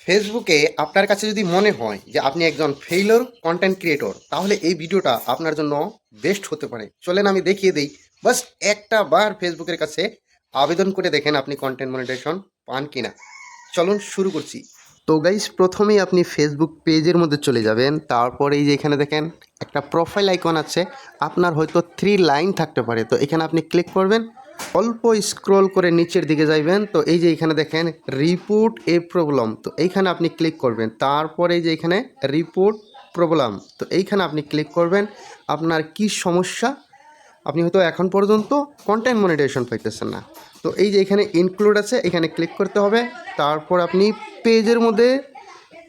ফেসবুকে আপনার কাছে যদি মনে হয় যে আপনি একজন ফেইলর কন্টেন্ট ক্রিয়েটর, তাহলে এই ভিডিওটা আপনার জন্য বেস্ট হতে পারে। চলেন আমি দেখিয়ে দেই। বাস একটা বার ফেসবুকের কাছে আবেদন করে দেখেন আপনি কন্টেন্ট মনিটাইজেশন পান কিনা। চলুন শুরু করছি। তো গাইস, প্রথমেই আপনি ফেসবুক পেজের মধ্যে চলে যাবেন। তারপর এই যে এখানে দেখেন একটা প্রোফাইল আইকন আছে। আপনার হয়তো 3 লাইন থাকতে পারে, তো এখানে আপনি ক্লিক করবেন। অল্প স্ক্রল করে নিচের দিকে যাইবেন। তো এই যে এখানে দেখেন রিপোর্ট এ প্রবলেম, তো এইখানে আপনি ক্লিক করবেন। তারপরে এই যে এখানে রিপোর্ট প্রবলেম, তো এইখানে আপনি ক্লিক করবেন। আপনার কি সমস্যা, আপনি হয়তো এখন পর্যন্ত কন্টেন্ট মনিটাইজেশন পাইতেছেন না। তো এই যে এখানে ইনক্লুড আছে, এখানে ক্লিক করতে হবে। তারপর আপনি পেজের মধ্যে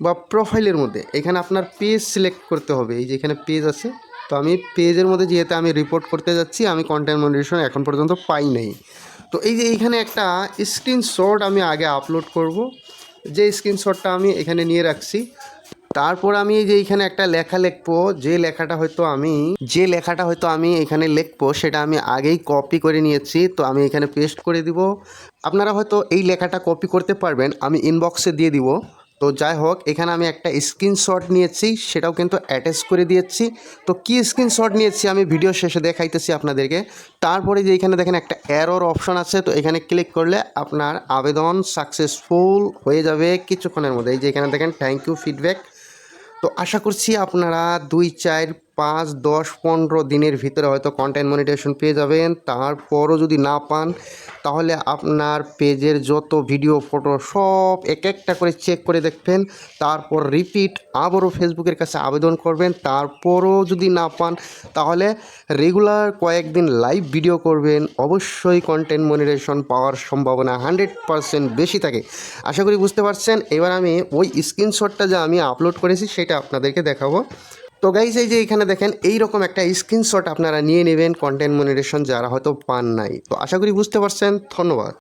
বা প্রোফাইলের মধ্যে এখানে আপনার পেজ সিলেক্ট করতে হবে। এই যে এখানে পেজ আছে, তো আমি পেজের মধ্যে যেহেতু আমি রিপোর্ট করতে যাচ্ছি, আমি কন্টেন্ট মনিটাইজেশন এখন পর্যন্ত পাই নাই। তো এই যে এইখানে একটা স্ক্রিনশট আমি আগে আপলোড করব, যে স্ক্রিনশটটা আমি এখানে নিয়ে রাখছি। তারপর আমি এই যে এইখানে একটা লেখা লিখবো, যে লেখাটা হয়তো আমি এখানে লিখবো সেটা আমি আগেই কপি করে নিয়েছি, তো আমি এখানে পেস্ট করে দিব। আপনারা হয়তো এই লেখাটা কপি করতে পারবেন, আমি ইনবক্সে দিয়ে দিব। তো যাই হোক, এখানে আমি একটা স্ক্রিনশট নিয়েছি, সেটাও কিন্তু অ্যাটাচ করে দিয়েছি। তো কি স্ক্রিনশট নিয়েছি আমি ভিডিও শেষে দেখাইতেছি আপনাদেরকে। তারপরে যে এখানে দেখেন একটা এরর অপশন আছে, তো এখানে ক্লিক করলে আপনার আবেদন সাকসেসফুল হয়ে যাবে কিছুক্ষণের মধ্যে। এই যে এখানে দেখেন থ্যাংক ইউ ফিডব্যাক। তো আশা করছি আপনারা 2, 4, 5, 10, 15 দিনের ভিতরে হয়তো কন্টেন্ট মনিটাইজেশন পেয়ে যাবেন। তারপরও যদি না পান, তাহলে আপনার পেজের যত ভিডিও ফটো সব এক একটা করে চেক করে দেখবেন। তারপর রিপিট আবারও ফেসবুকের কাছে আবেদন করবেন। তারপরও যদি না পান, তাহলে রেগুলার কয়েকদিন লাইভ ভিডিও করবেন। অবশ্যই কন্টেন্ট মনিটাইজেশন পাওয়ার সম্ভাবনা 100% বেশি থাকে। আশা করি বুঝতে পারছেন। এবার আমি ওই স্ক্রিনশটটা যা আমি আপলোড করেছি সেটা আপনাদেরকে দেখাবো। তো গাইজ, এই যে এখানে দেখেন এইরকম একটা স্ক্রিনশট আপনারা নিয়ে নেবেন কন্টেন্ট মনিটাইজেশন যারা হয়তো পান নাই। তো আশা করি বুঝতে পারছেন। ধন্যবাদ।